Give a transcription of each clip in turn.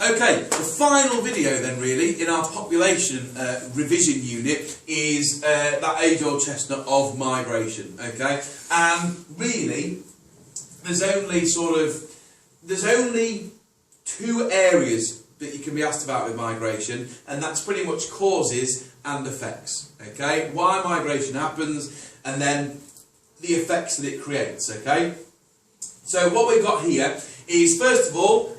Okay, the final video then really in our population revision unit is that age-old chestnut of migration, okay? And really, there's only two areas that you can be asked about with migration, and that's pretty much causes and effects, okay? Why migration happens, and then the effects that it creates, okay? So what we've got here is, first of all,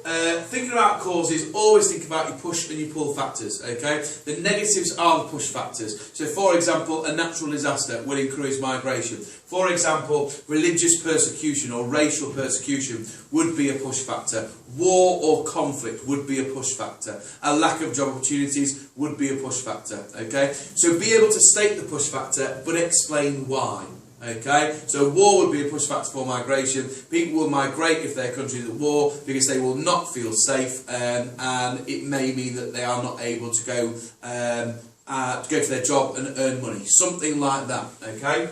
thinking about causes, always think about your push and your pull factors, okay? The negatives are the push factors. So, for example, a natural disaster will encourage migration. For example, religious persecution or racial persecution would be a push factor. War or conflict would be a push factor. A lack of job opportunities would be a push factor, okay? So be able to state the push factor, but explain why. Okay, so war would be a push factor for migration. People will migrate if their country is at war because they will not feel safe, and it may mean that they are not able to go to their job and earn money, something like that. Okay,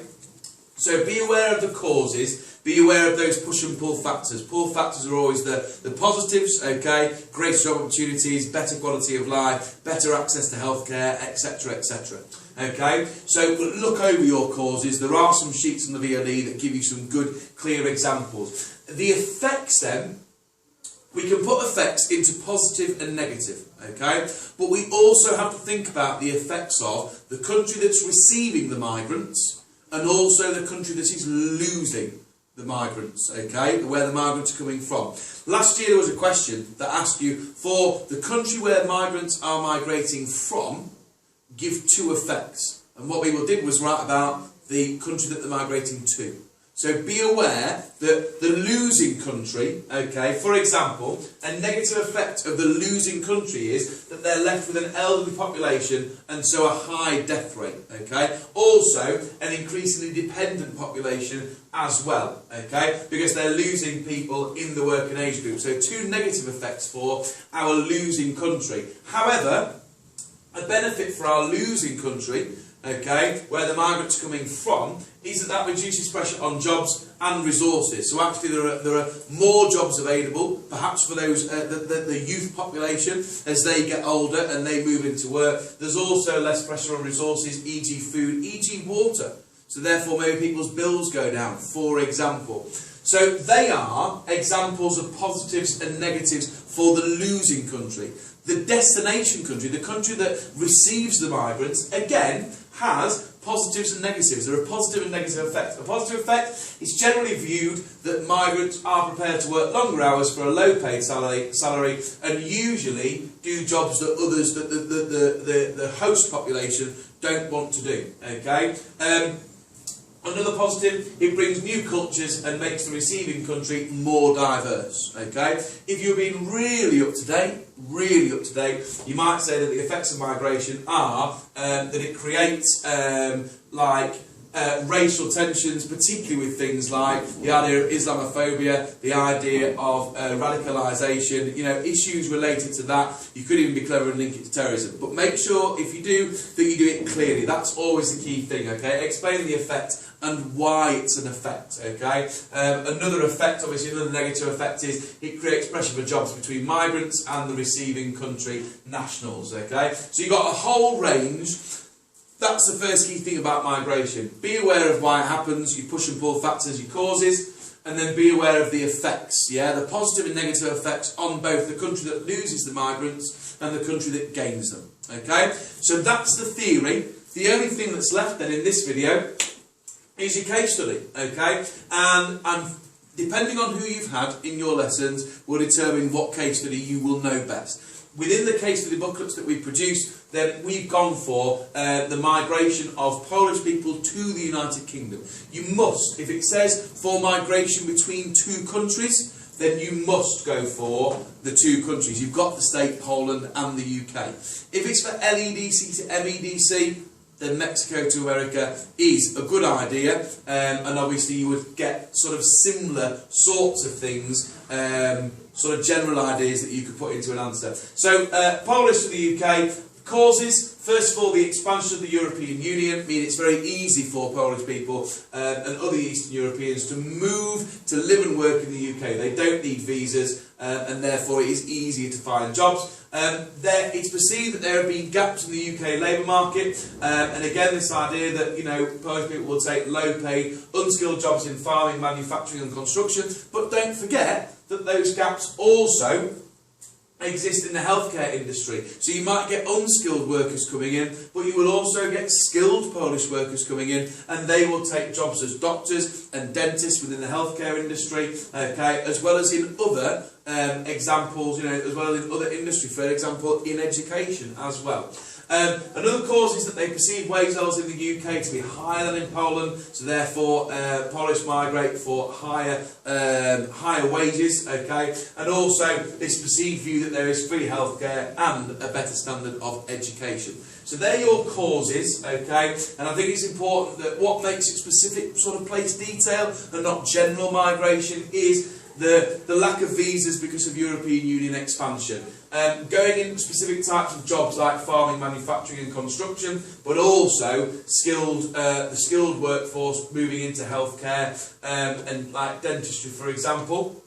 so be aware of the causes. Be aware of those push and pull factors. Pull factors are always the positives, okay? Greater job opportunities, better quality of life, better access to healthcare, etc, etc. Okay? So look over your causes. There are some sheets on the VLE that give you some good, clear examples. The effects then, we can put effects into positive and negative, okay? But we also have to think about the effects of the country that's receiving the migrants and also the country that is losing the migrants, okay, where the migrants are coming from. Last year there was a question that asked you, for the country where migrants are migrating from, give two effects. And what we did was write about the country that they're migrating to. So be aware that the losing country, okay, for example, a negative effect of the losing country is that they're left with an elderly population and so a high death rate, okay. Also, an increasingly dependent population as well, okay, because they're losing people in the working age group. So two negative effects for our losing country. However, a benefit for our losing country, okay, where the migrants are coming from, is that reduces pressure on jobs and resources. So actually there are more jobs available, perhaps for those the youth population as they get older and they move into work. There's also less pressure on resources, e.g. food, e.g. water. So therefore maybe people's bills go down, for example. So they are examples of positives and negatives for the losing country. The destination country, the country that receives the migrants, again, has positives and negatives. There are positive and negative effects. A positive effect is generally viewed that migrants are prepared to work longer hours for a low paid salary and usually do jobs that others, that the host population don't want to do. Okay? Another positive, it brings new cultures and makes the receiving country more diverse. Okay? If you're being really up to date, you might say that the effects of migration are that it creates racial tensions, particularly with things like the idea of Islamophobia, the idea of radicalisation, you know, issues related to that. You could even be clever and link it to terrorism. But make sure, if you do, that you do it clearly. That's always the key thing, okay? Explain the effect and why it's an effect, okay? Another effect, obviously, another negative effect is it creates pressure for jobs between migrants and the receiving country nationals, okay? So you've got a whole range. That's the first key thing about migration. Be aware of why it happens, your push and pull factors, your causes, and then be aware of the effects, yeah? The positive and negative effects on both the country that loses the migrants and the country that gains them, okay? So that's the theory. The only thing that's left then in this video is your case study, okay? And depending on who you've had in your lessons will determine what case study you will know best. Within the case study booklets that we produce, then we've gone for the migration of Polish people to the United Kingdom. You must, if it says for migration between two countries, then you must go for the two countries. You've got the state Poland and the UK. If it's for LEDC to MEDC, then Mexico to America is a good idea, and obviously you would get sort of similar sorts of things, sort of general ideas that you could put into an answer. So, Polish to the UK, causes, first of all, the expansion of the European Union mean it's very easy for Polish people and other Eastern Europeans to move to live and work in the UK. They don't need visas, and therefore it is easier to find jobs. It's perceived that there have been gaps in the UK labour market, and again this idea that, you know, Polish people will take low-paid, unskilled jobs in farming, manufacturing and construction, but don't forget that those gaps also exist in the healthcare industry. So you might get unskilled workers coming in, but you will also get skilled Polish workers coming in, and they will take jobs as doctors and dentists within the healthcare industry, okay, as well as in other examples, you know, as well as in other industry, for example, in education as well. Another cause is that they perceive wage levels in the UK to be higher than in Poland, so therefore Polish migrate for higher wages, okay, and also this perceived view that there is free healthcare and a better standard of education. So they're your causes, okay, and I think it's important that what makes it specific sort of place detail and not general migration is the lack of visas because of European Union expansion. Going in specific types of jobs like farming, manufacturing and construction, but also the skilled workforce moving into healthcare and like dentistry, for example.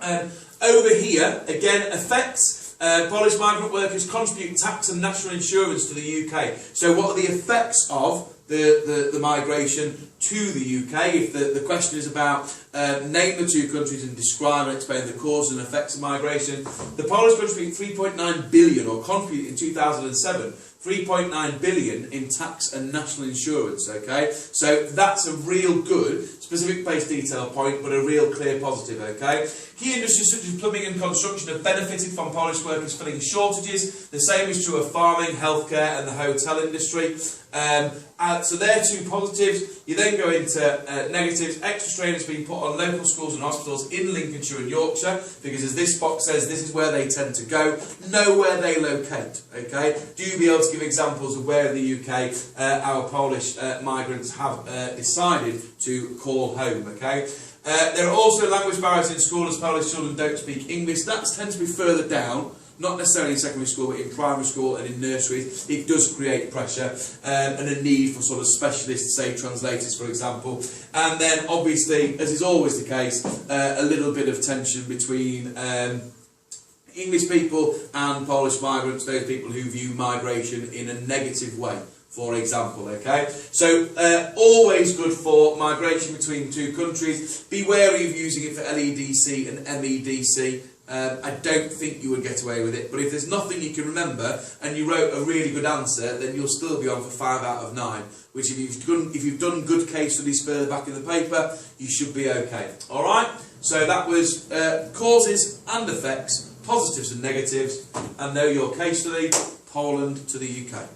Over here, again, effects. Polish migrant workers contribute tax and national insurance to the UK. So what are the effects of the migration to the UK? If the question is about name the two countries and describe and explain the causes and effects of migration, the Polish contribute 3.9 billion, or contribute in 2007, 3.9 billion in tax and national insurance, okay? So that's a real good, specific place detail point, but a real clear positive, okay? Key industries such as plumbing and construction have benefited from Polish workers filling shortages. The same is true of farming, healthcare and the hotel industry. So they're two positives. You then go into negatives. Extra strain has been put on local schools and hospitals in Lincolnshire and Yorkshire, because as this box says, this is where they tend to go. Know where they locate, okay? Do be able to give examples of where in the UK our Polish migrants have decided to call home, okay? There are also language barriers in school, as Polish children don't speak English. That tends to be further down, not necessarily in secondary school, but in primary school and in nurseries. It does create pressure and a need for sort of specialists, say translators, for example. And then, obviously, as is always the case, a little bit of tension between English people and Polish migrants, those people who view migration in a negative way, for example, okay? So, always good for migration between two countries. Be wary of using it for LEDC and MEDC. I don't think you would get away with it, but if there's nothing you can remember and you wrote a really good answer, then you'll still be on for 5 out of 9, which if you've done good case studies further back in the paper, you should be okay. Alright, so that was causes and effects, positives and negatives, and now your case study, Poland to the UK.